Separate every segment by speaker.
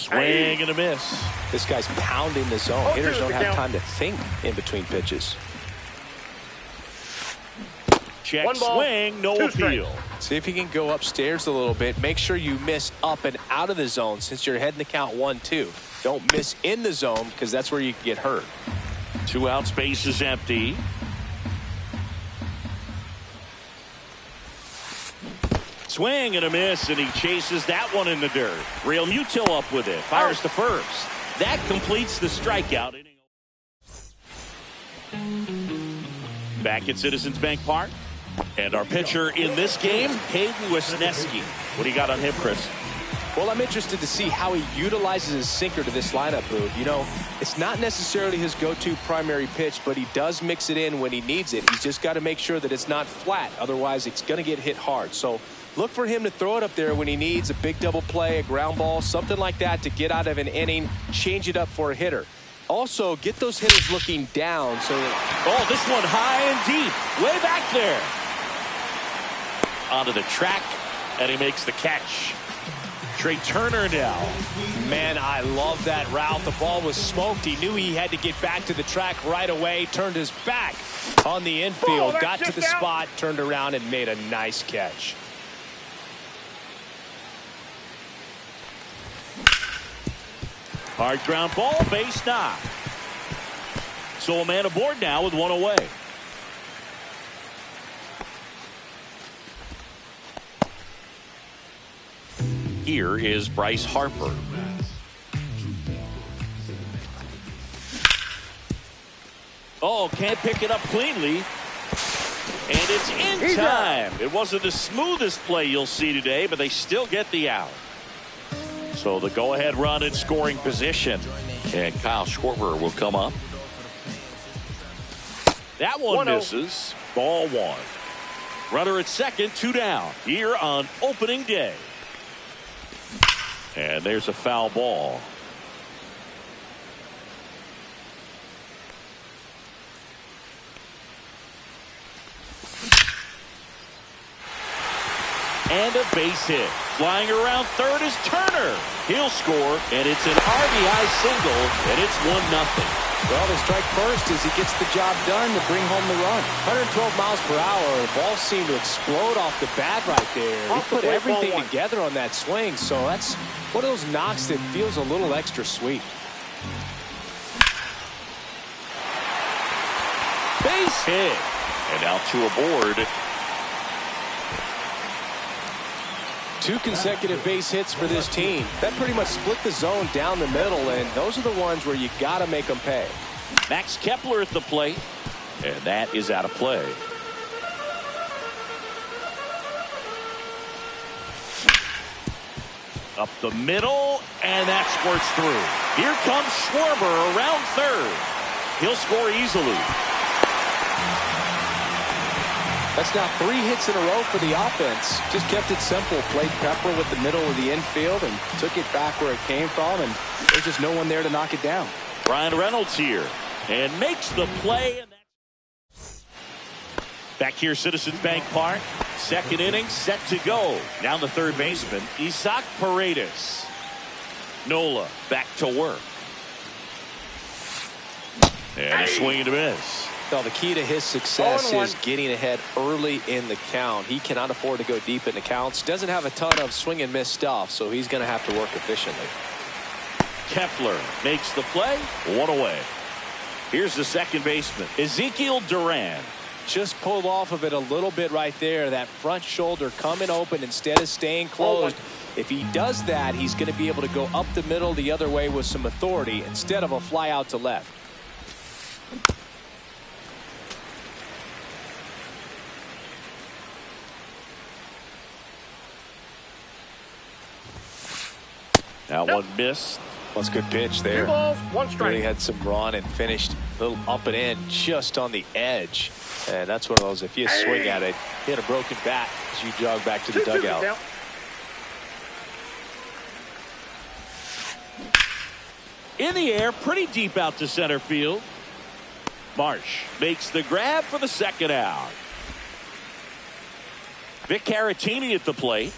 Speaker 1: Swing and a miss.
Speaker 2: This guy's pounding the zone. Hitters don't have time to think in between pitches.
Speaker 1: Check swing, no appeal.
Speaker 2: See if you can go upstairs a little bit. Make sure you miss up and out of the zone since you're heading to count 1-2. Don't miss in the zone because that's where you can get hurt.
Speaker 1: 2 out, space is empty. Swing and a miss, and he chases that one in the dirt. Real Mutil up with it. Fires to first. That completes the strikeout. Back at Citizens Bank Park. And our pitcher in this game, Hayden Wesneski. What do you got on him, Chris?
Speaker 2: Well, I'm interested to see how he utilizes his sinker to this lineup, Boo. You know, it's not necessarily his go-to primary pitch, but he does mix it in when he needs it. He's just got to make sure that it's not flat. Otherwise, it's going to get hit hard. So look for him to throw it up there when he needs a big double play, a ground ball, something like that to get out of an inning, change it up for a hitter. Also, get those hitters looking down so that...
Speaker 1: Oh, this one high and deep. Way back there. Onto the track, and he makes the catch. Trey Turner now.
Speaker 2: Man, I love that route. The ball was smoked. He knew he had to get back to the track right away. Turned his back on the infield. Got to the spot, turned around, and made a nice catch.
Speaker 1: Hard ground ball, base knock. So a man aboard now with one away. Here is Bryce Harper. Oh, can't pick it up cleanly. And it's in time. It wasn't the smoothest play you'll see today, but they still get the out. So the go-ahead run in scoring position. And Kyle Schwarber will come up. That one misses. Ball 1. Runner at second, 2 down. Here on opening day. And there's a foul ball. And a base hit. Flying around third is Turner. He'll score, and it's an RBI single, and it's 1-0.
Speaker 2: Well, the strike first as he gets the job done to bring home the run. 112 miles per hour. The ball seemed to explode off the bat right there. He put everything together on that swing, so that's one of those knocks that feels a little extra sweet.
Speaker 1: Base hit. And now 2 aboard.
Speaker 2: 2 consecutive base hits for this team. That pretty much split the zone down the middle, and those are the ones where you got to make them pay.
Speaker 1: Max Kepler at the plate, and that is out of play. Up the middle, and that squirts through. Here comes Schwarber around third. He'll score easily.
Speaker 2: That's now 3 hits in a row for the offense. Just kept it simple. Played Pepper with the middle of the infield and took it back where it came from, and there's just no one there to knock it down.
Speaker 1: Brian Reynolds here and makes the play. Back here, Citizens Bank Park. Second inning set to go. Now the third baseman, Isaac Paredes. Nola back to work. And a swing and a miss.
Speaker 2: Well, the key to his success is getting ahead early in the count. He cannot afford to go deep in the counts. Doesn't have a ton of swing and miss stuff, so he's going to have to work efficiently.
Speaker 1: Kepler makes the play. 1 away. Here's the second baseman, Ezekiel Duran.
Speaker 2: Just pulled off of it a little bit right there. That front shoulder coming open instead of staying closed. If he does that, he's going to be able to go up the middle the other way with some authority instead of a fly out to left.
Speaker 1: Now one missed.
Speaker 2: That's a good pitch there.
Speaker 3: 2 balls, 1 strike.
Speaker 2: Really had some run and finished a little up and in just on the edge. And that's one of those, if you swing at it, hit a broken bat as you jog back to the dugout.
Speaker 1: In the air, pretty deep out to center field. Marsh makes the grab for the second out. Vic Caratini at the plate.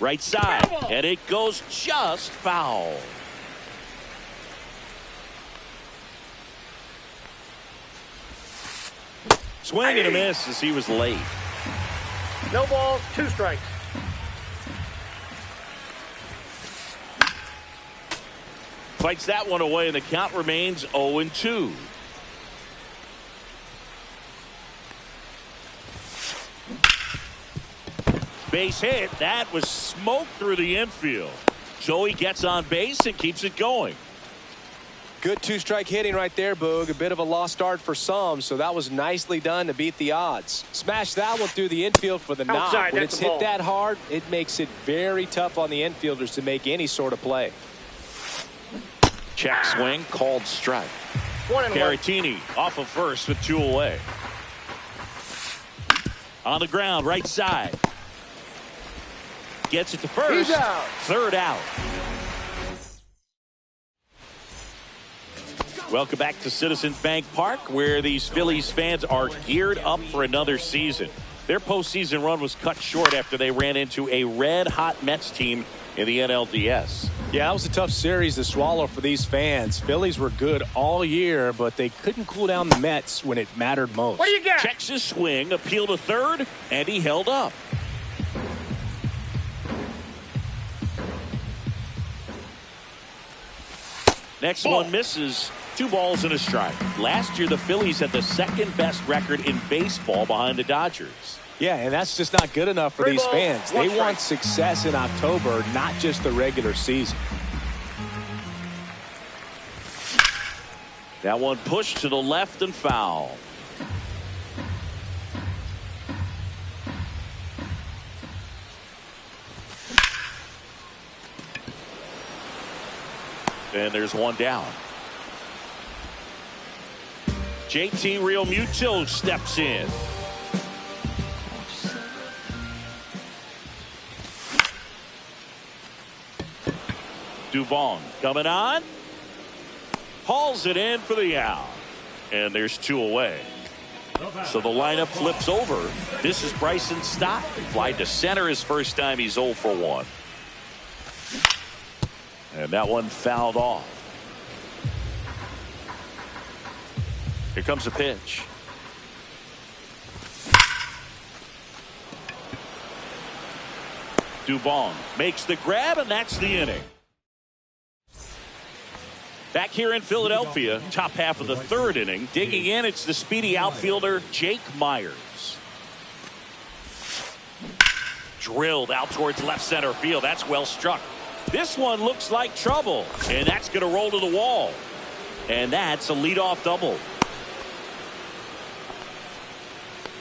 Speaker 1: Right side, and it goes just foul. Swing and a miss as he was late.
Speaker 3: No balls, 2 strikes.
Speaker 1: Fights that one away, and the count remains 0-2. Base hit. That was smoke through the infield. Joey gets on base and keeps it going.
Speaker 2: Good 2-strike hitting right there, Boog. A bit of a lost start for some, so that was nicely done to beat the odds. Smash that one through the infield for the knock. When it's hit that hard, it makes it very tough on the infielders to make any sort of play.
Speaker 1: Check swing, called strike. Caratini off of first with 2 away. On the ground, right side. Gets it to first.
Speaker 3: He's out.
Speaker 1: Third out. Welcome back to Citizens Bank Park, where these Phillies fans are geared up for another season. Their postseason run was cut short after they ran into a red-hot Mets team in the NLDS.
Speaker 2: Yeah, that was a tough series to swallow for these fans. Phillies were good all year, but they couldn't cool down the Mets when it mattered most.
Speaker 3: What do you got?
Speaker 1: Checks his swing, appeal to third, and he held up. Next one misses. 2 balls and a strike. Last year, the Phillies had the second best record in baseball behind the Dodgers.
Speaker 2: Yeah, and that's just not good enough for these fans. They want success in October, not just the regular season.
Speaker 1: That one pushed to the left and foul. And there's one down. JT Realmuto steps in. Duvall coming on. Hauls it in for the out. And there's 2 away. So the lineup flips over. This is Bryson Stott. Flied to center his first time. He's 0 for 1. And that one fouled off. Here comes a pitch. Duvall makes the grab, and that's the inning. Back here in Philadelphia, top half of the 3rd inning. Digging in, it's the speedy outfielder Jake Myers. Drilled out towards left center field. That's well struck. This one looks like trouble, and that's going to roll to the wall. And that's a leadoff double.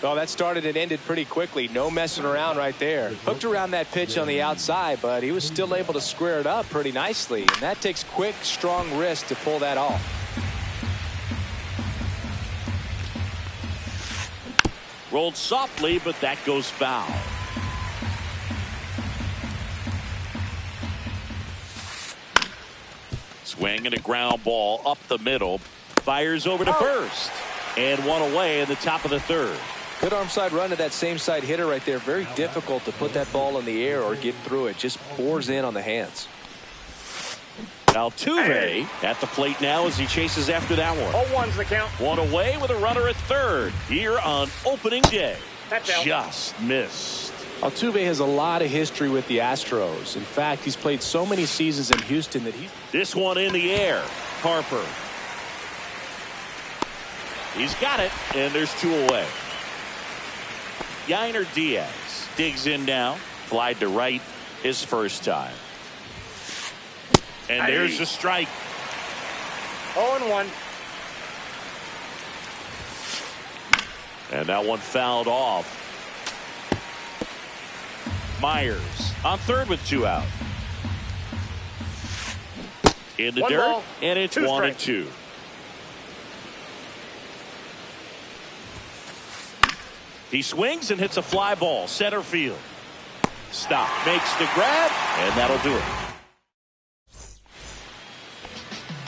Speaker 2: Oh, that started and ended pretty quickly. No messing around right there. Hooked around that pitch on the outside, but he was still able to square it up pretty nicely. And that takes quick, strong wrist to pull that off.
Speaker 1: Rolled softly, but that goes foul. Swing and a ground ball up the middle. Fires over to first. And one away in the top of the 3rd.
Speaker 2: Good arm side run to that same side hitter right there. Very difficult to put that ball in the air or get through it. Just pours in on the hands.
Speaker 1: Altuve at the plate now as he chases after that one.
Speaker 3: 0-1's the count.
Speaker 1: 1 away with a runner at 3rd here on opening day. Just missed.
Speaker 2: Altuve has a lot of history with the Astros. In fact, he's played so many seasons in Houston that
Speaker 1: This one in the air. Harper. He's got it, and there's 2 away. Yainer Diaz digs in now. Flied to right his first time. And there's a strike.
Speaker 3: 0-1.
Speaker 1: And that one fouled off. Myers on 3rd with 2 out. In the
Speaker 3: 1
Speaker 1: dirt,
Speaker 3: ball,
Speaker 1: and it's
Speaker 3: 2
Speaker 1: 1-2.
Speaker 3: strikes.
Speaker 1: He swings and hits a fly ball, center field. Stop, makes the grab, and that'll do it.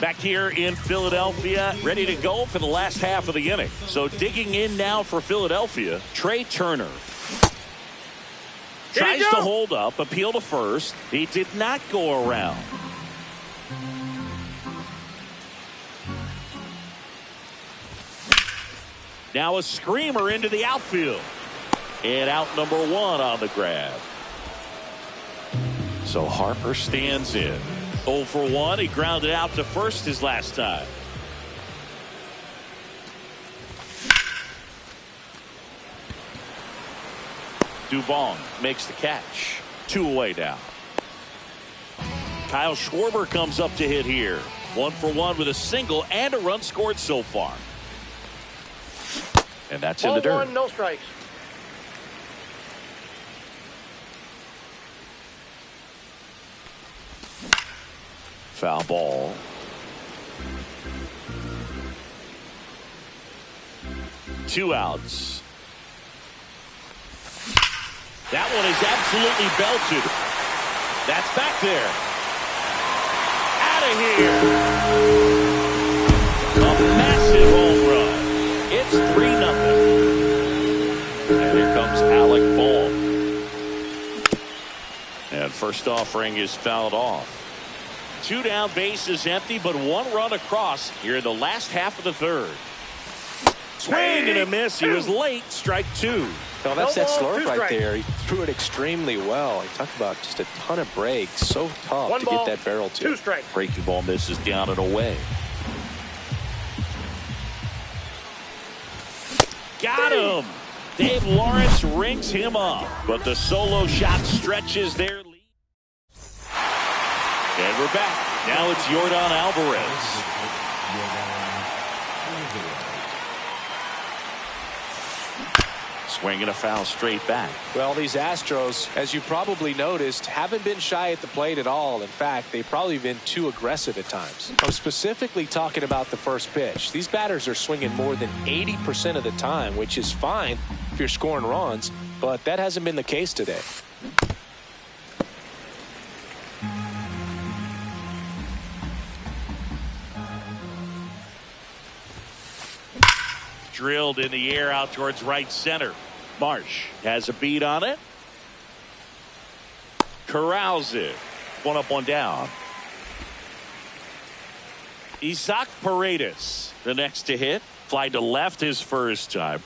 Speaker 1: Back here in Philadelphia, ready to go for the last half of the inning. So digging in now for Philadelphia, Trey Turner. Tries to hold up, appeal to first. He did not go around. Now a screamer into the outfield. And out number one on the grab. So Harper stands in. 0 for 1. He grounded out to first his last time. Dubon makes the catch. 2 away now. Kyle Schwarber comes up to hit here. 1 for 1 with a single and a run scored so far. And that's in the dirt.
Speaker 3: 1, no strikes.
Speaker 1: Foul ball. Two outs. That one is absolutely belted. That's back there. Out of here. A massive home run. It's 3-0. And here comes Alec Bohm. And first offering is fouled off. 2 down, bases empty, but 1 run across here in the last half of the third. Swing and a miss. He was late. Strike 2.
Speaker 2: Well, that's that slurve right there. He threw it extremely well. He talked about just a ton of breaks. So tough to get that barrel to.
Speaker 3: 2 strikes.
Speaker 1: Breaking ball misses down and away. Got him. Dave Lawrence rings him up, but the solo shot stretches their lead. And we're back. Now it's Yordan Alvarez. Swinging a foul straight back.
Speaker 2: Well, these Astros, as you probably noticed, haven't been shy at the plate at all. In fact, they've probably been too aggressive at times. I'm specifically talking about the first pitch. These batters are swinging more than 80% of the time, which is fine if you're scoring runs, but that hasn't been the case today.
Speaker 1: Drilled in the air out towards right center. Marsh has a beat on it. Corrals it. 1 up, 1 down. Isaac Paredes, the next to hit. Fly to left his first time.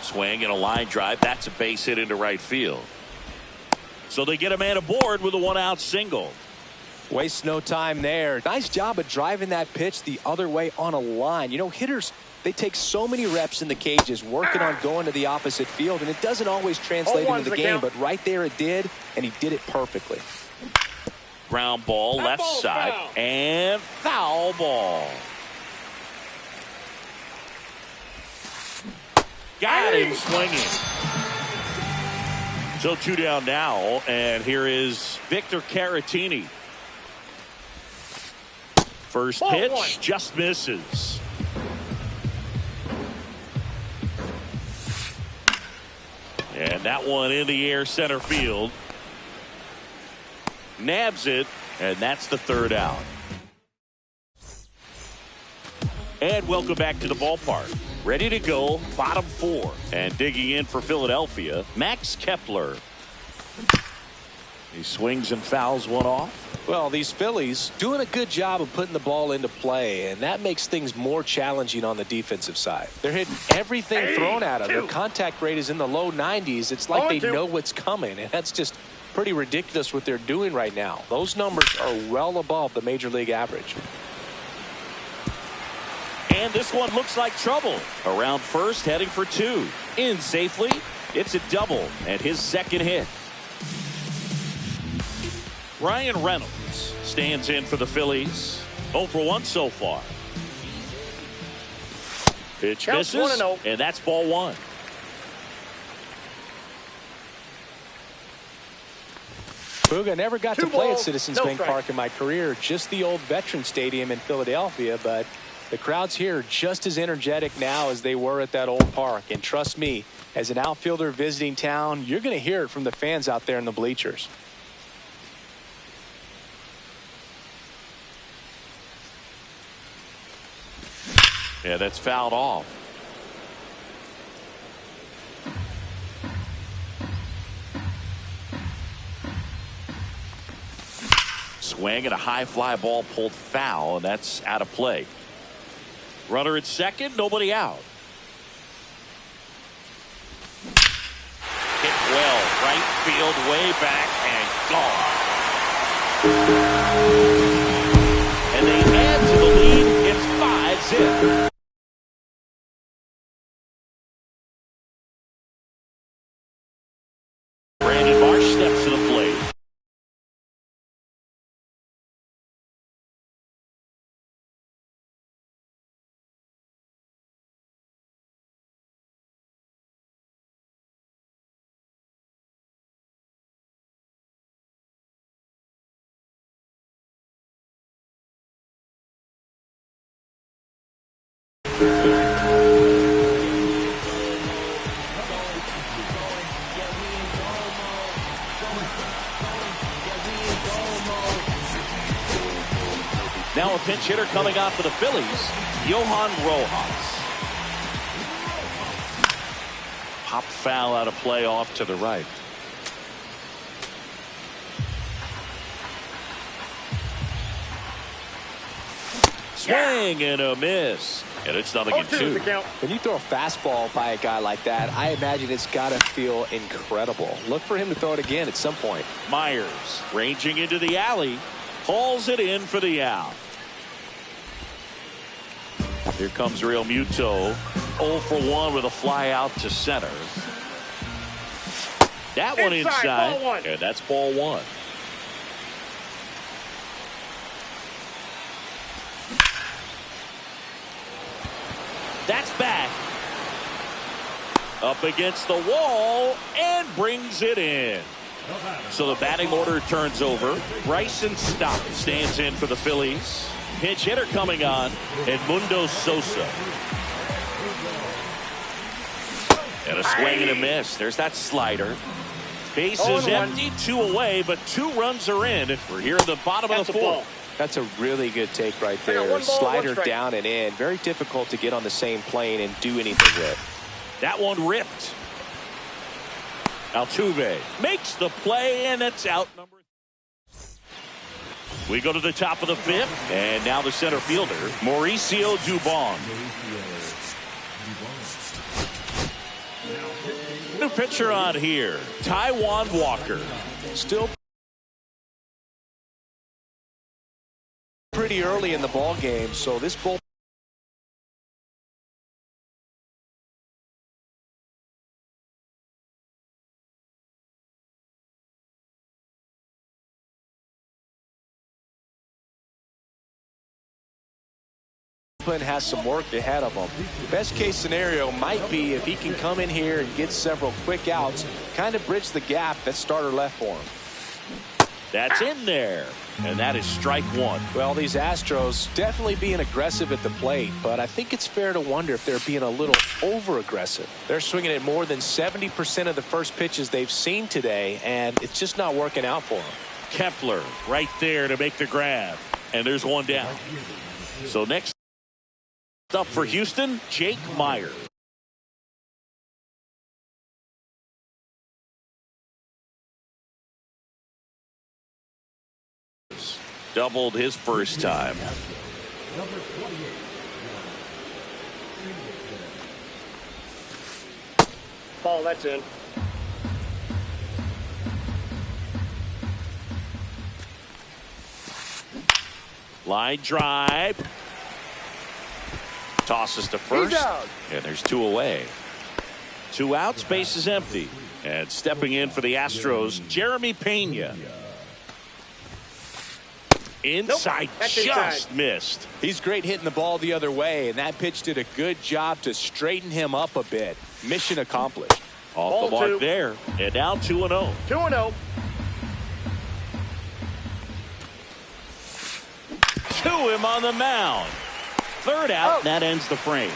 Speaker 1: Swing and a line drive. That's a base hit into right field. So they get a man aboard with a 1-out single.
Speaker 2: Waste no time there. Nice job of driving that pitch the other way on a line. You know, hitters, they take so many reps in the cages working on going to the opposite field, and it doesn't always translate into the game, but right there it did, and he did it perfectly.
Speaker 1: Ground ball left side and foul ball. Got him swinging. So 2 down now, and here is Victor Caratini. First pitch just misses. And that one in the air center field. Nabs it, and that's the 3rd out. And welcome back to the ballpark. Ready to go, bottom 4. And digging in for Philadelphia, Max Kepler. He swings and fouls one off.
Speaker 2: Well, these Phillies doing a good job of putting the ball into play, and that makes things more challenging on the defensive side. They're hitting everything thrown at them. Their contact rate is in the low 90s. It's like they know what's coming, and that's just pretty ridiculous what they're doing right now. Those numbers are well above the major league average.
Speaker 1: And this one looks like trouble. Around first, heading for 2. In safely. It's a double, and his 2nd hit. Ryan Reynolds stands in for the Phillies. 0 for 1 so far. Pitch misses, and that's ball 1.
Speaker 2: Booga never got to play at Citizens Bank Park in my career, just the old Veterans Stadium in Philadelphia, but the crowds here are just as energetic now as they were at that old park. And trust me, as an outfielder visiting town, you're going to hear it from the fans out there in the bleachers.
Speaker 1: Yeah, that's fouled off. Swing and a high fly ball pulled foul, and that's out of play. Runner at second, nobody out. Hit well, right field, way back, and gone. And they add to the lead. It's 5-zip. Brandon Marsh steps to the plate. Now a pinch hitter coming on for the Phillies, Johan Rojas. Pop foul out of play off to the right. Swing and a miss. And it's 0-2.
Speaker 2: When you throw a fastball by a guy like that, I imagine it's got to feel incredible. Look for him to throw it again at some point.
Speaker 1: Myers ranging into the alley. Hauls it in for the out. Here comes Real Muto. 0 for 1 with a fly out to center. That one inside.
Speaker 3: Ball one.
Speaker 1: And that's ball one. That's back. Up against the wall and brings it in. So the batting order turns over. Bryson Stott stands in for the Phillies. Pinch hitter coming on, Edmundo Sosa. And a swing and a miss. There's that slider. Bases empty, 2 away, but 2 runs are in. We're here in the bottom of the 4th.
Speaker 2: That's a really good take right there. Slider down and in. Very difficult to get on the same plane and do anything with.
Speaker 1: That one ripped. Altuve makes the play, and it's out number. We go to the top of the 5th, and now the center fielder, Mauricio Dubon. New pitcher on here, Taijuan Walker.
Speaker 2: Still pretty early in the ball game, so this bull. Has some work ahead of him. Best case scenario might be if he can come in here and get several quick outs, kind of bridge the gap that starter left for him.
Speaker 1: That's in there, and that is strike 1.
Speaker 2: Well, these Astros definitely being aggressive at the plate, but I think it's fair to wonder if they're being a little over aggressive. They're swinging at more than 70% of the first pitches they've seen today, and it's just not working out for them.
Speaker 1: Kepler right there to make the grab, and there's one down. So next up for Houston, Jake Myers. Doubled his first time.
Speaker 3: Ball, that's in.
Speaker 1: Line drive. Tosses to first, and there's 2 away. 2 outs, base is empty. And stepping in for the Astros, Jeremy Pena. Inside,
Speaker 3: Nope,
Speaker 1: just missed.
Speaker 2: He's great hitting the ball the other way, and that pitch did a good job to straighten him up a bit. Mission accomplished.
Speaker 1: Off the mark
Speaker 3: 2.
Speaker 1: there, and now 2-0.
Speaker 3: 2-0.
Speaker 1: 2 him on the mound. 3rd out, and that ends the frame.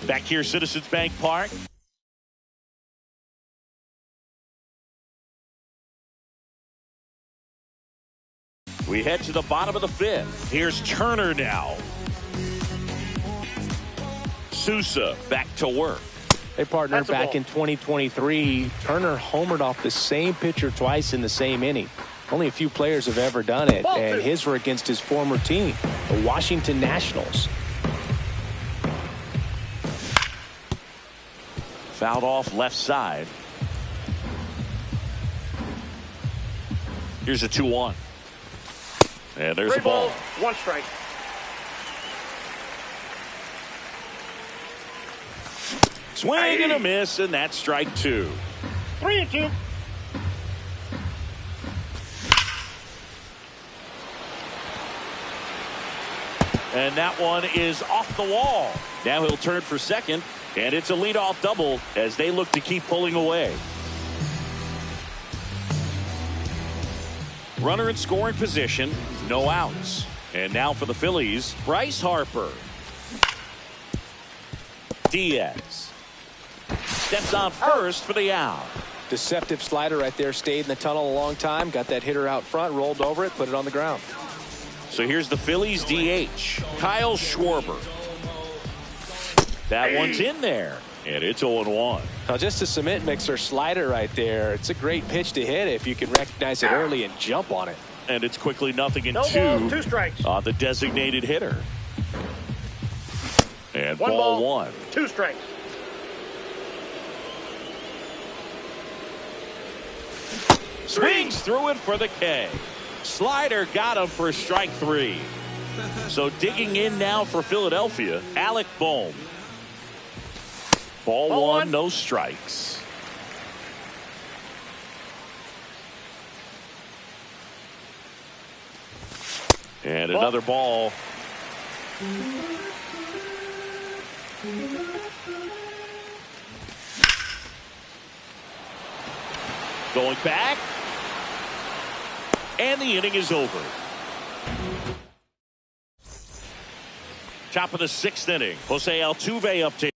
Speaker 1: Back here, Citizens Bank Park. We head to the bottom of the fifth. Here's Turner now. Sousa back to work.
Speaker 2: Hey, partner, back in 2023, Turner homered off the same pitcher twice in the same inning. Only a few players have ever done it, and his were against his former team, the Washington Nationals.
Speaker 1: Fouled off left side. Here's a 2-1. And there's the ball.
Speaker 3: 1 strike.
Speaker 1: Swing and a miss, and that's strike 2.
Speaker 3: 3-2.
Speaker 1: And that one is off the wall. Now he'll turn for second, and it's a leadoff double as they look to keep pulling away. Runner in scoring position, no outs. And now for the Phillies, Bryce Harper. Diaz steps on first for the out.
Speaker 2: Deceptive slider right there. Stayed in the tunnel a long time. Got that hitter out front, rolled over it, put it on the ground.
Speaker 1: So here's the Phillies DH, Kyle Schwarber. That one's in there, and it's 0-1.
Speaker 2: Now, just a cement mixer slider right there. It's a great pitch to hit if you can recognize it early and jump on it.
Speaker 1: And it's quickly 0-2
Speaker 3: No ball, 2 strikes.
Speaker 1: on the designated hitter. And
Speaker 3: 1
Speaker 1: ball
Speaker 3: ball,
Speaker 1: 1.
Speaker 3: 2 strikes.
Speaker 1: Swings through it for the K. Slider got him for strike 3. So digging in now for Philadelphia, Alec Bohm. Ball 1, no strikes. And another ball. Going back. And the inning is over. Top of the 6th inning. Jose Altuve update.